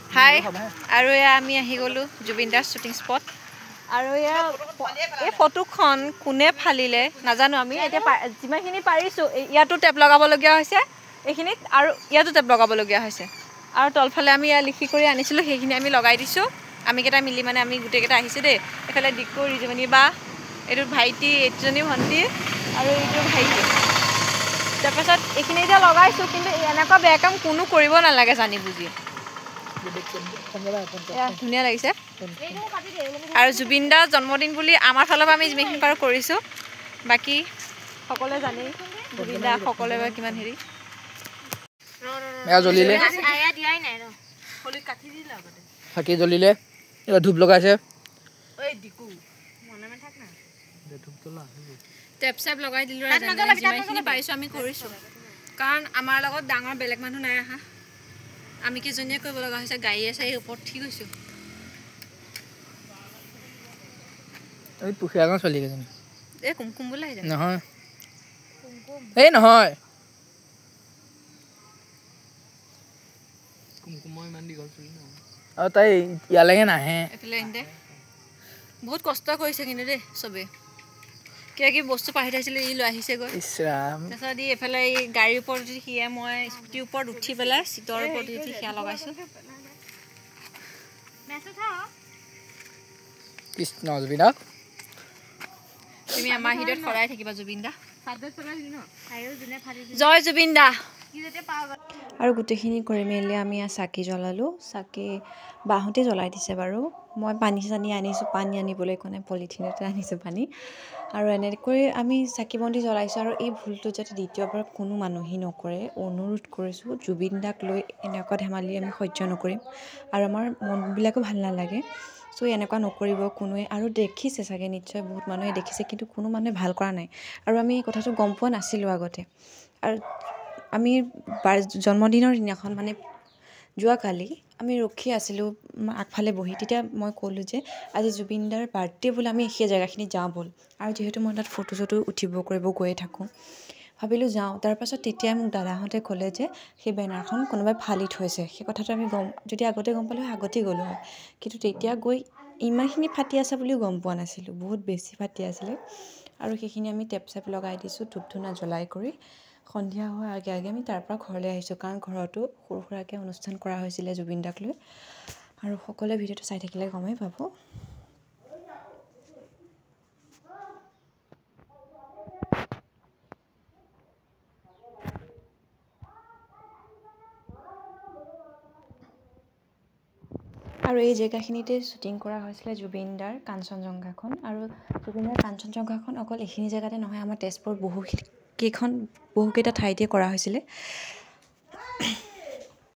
হাই আৰু এয়া আমি আহি গ'লোঁ জুবিন দাৰ শ্বুটিং স্পট আৰু এয়া এই ফটোখন কোনে ফালিলে নাজানো আমি এতিয়া যিমানখিনি পাৰিছোঁ ইয়াতো টেপ লগাবলগীয়া হৈছে এইখিনিত আৰু ইয়াতো টেপ লগাবলগীয়া হৈছে আৰু তলফালে আমি ইয়াত লিখি কৰি আনিছিলোঁ সেইখিনি আমি লগাই দিছোঁ আমি কেইটা মিলি মানে আমি গোটেইকেইটা আহিছোঁ দেই এইফালে ডিকু ৰিজুমণি বা এইটো ভাইটি এইজনী ভণ্টি আৰু এইটো ভাইটি তাৰপাছত এইখিনি এতিয়া লগাইছোঁ কিন্তু এনেকুৱা বেয়া কাম কোনো কৰিব নালাগে জানি বুজি ধুনীয়া লাগিছে আৰু জুবিন দাৰ জন্মদিন বুলি আমাৰ ফালৰ পৰা আমি যিমানখিনি পাৰোঁ কৰিছোঁ বাকী সকলোৱে জানেই জুবিন দা সকলোৱে কিমান হেৰি জ্বলিলে চাকি জ্বলিলে ধূপ লগাইছে টেপ চেপ লগাই দিলোঁ যিমানখিনি পাৰিছোঁ আমি কৰিছোঁ কাৰণ আমাৰ লগত ডাঙৰ বেলেগ মানুহ নাই আহা আমি কেইজনীয়ে কৰিব লগা হৈছে গাড়ীয়ে চাড়ীৰ ওপৰত ঠিক হৈছোঁ এই পুখুৰীয়াখন চলি কেইজনী এই কুমকুম বোলে আহিছে নহয় এই নহয় আৰু তাই ইয়ালৈকে নাহে এইফালে আহিতে বহুত কষ্ট কৰিছে কিন্তু দেই চবেই কিবা কিবি বস্তু পাহৰি থাকিছিলে ই লৈ আহিছেগৈ তাৰপিছত ই এইফালে এই গাড়ীৰ ওপৰত উঠি সিয়ে মই স্কুটিৰ ওপৰত উঠি পেলাই চিটৰ ওপৰত উঠি সেয়া লগাইছোঁ কৃষ্ণ জুবিন দা তুমি আমাৰ হৃদয়ত সদায় থাকিবা জুবিন দা জয় জুবিন দা আৰু গোটেইখিনি কৰি মেলি আমি চাকি জ্বলালোঁ চাকি বাহঁতে জ্বলাই দিছে বাৰু মই পানী চানী আনিছোঁ পানী আনিবলৈ কোনে পলিথিনতে আনিছোঁ পানী আৰু এনেকৈ আমি চাকি বন্তি জ্বলাইছোঁ আৰু এই ভুলটো যাতে দ্বিতীয়বাৰ কোনো মানুহেই নকৰে অনুৰোধ কৰিছোঁ জুবিন দাক লৈ এনেকুৱা ধেমালি আমি সহ্য নকৰিম আৰু আমাৰ মনবিলাকো ভাল নালাগে চ' এনেকুৱা নকৰিব কোনোৱে আৰু দেখিছে চাগে নিশ্চয় বহুত মানুহে দেখিছে কিন্তু কোনো মানুহে ভাল কৰা নাই আৰু আমি এই কথাটো গম পোৱা নাছিলোঁ আগতে আৰু আমি জন্মদিনৰ দিনাখন মানে যোৱাকালি আমি ৰখি আছিলোঁ আগফালে বহি তেতিয়া মই ক'লোঁ যে আজি জুবিন দাৰ বাৰ্থডে' বোলে আমি সেই জেগাখিনিত যাওঁ ব'ল আৰু যিহেতু মই তাত ফটো চটো উঠিব কৰিব গৈয়ে থাকোঁ ভাবিলোঁ যাওঁ তাৰপাছত তেতিয়াই মোক দাদাহঁতে ক'লে যে সেই বেনাৰখন কোনোবাই ফালি থৈছে সেই কথাটো আমি যদি আগতে গম পালোঁ হয় আগতেই গ'লোঁ হয় কিন্তু তেতিয়া গৈ ইমানখিনি ফাটি আছে বুলিও গম পোৱা নাছিলোঁ বহুত বেছি ফাটি আছিলে আৰু সেইখিনি আমি টেপ চেপ লগাই দিছোঁ ধূপ ধূনা জ্বলাই কৰি সন্ধিয়া হোৱাৰ আগে আগে আমি তাৰপৰা ঘৰলৈ আহিছোঁ কাৰণ ঘৰতো সৰু সুৰাকৈ অনুষ্ঠান কৰা হৈছিলে জুবিন দাক লৈ আৰু সকলোৱে ভিডিঅ'টো চাই থাকিলে গমেই পাব আৰু এই জেগাখিনিতে শ্বুটিং কৰা হৈছিলে জুবিন দাৰ কাঞ্চনজংঘাখন আৰু জুবিন দাৰ কাঞ্চনজংঘাখন অকল এইখিনি জেগাতে নহয় আমাৰ তেজপুৰত বহুকেইটা ঠাইতে কৰা হৈছিলে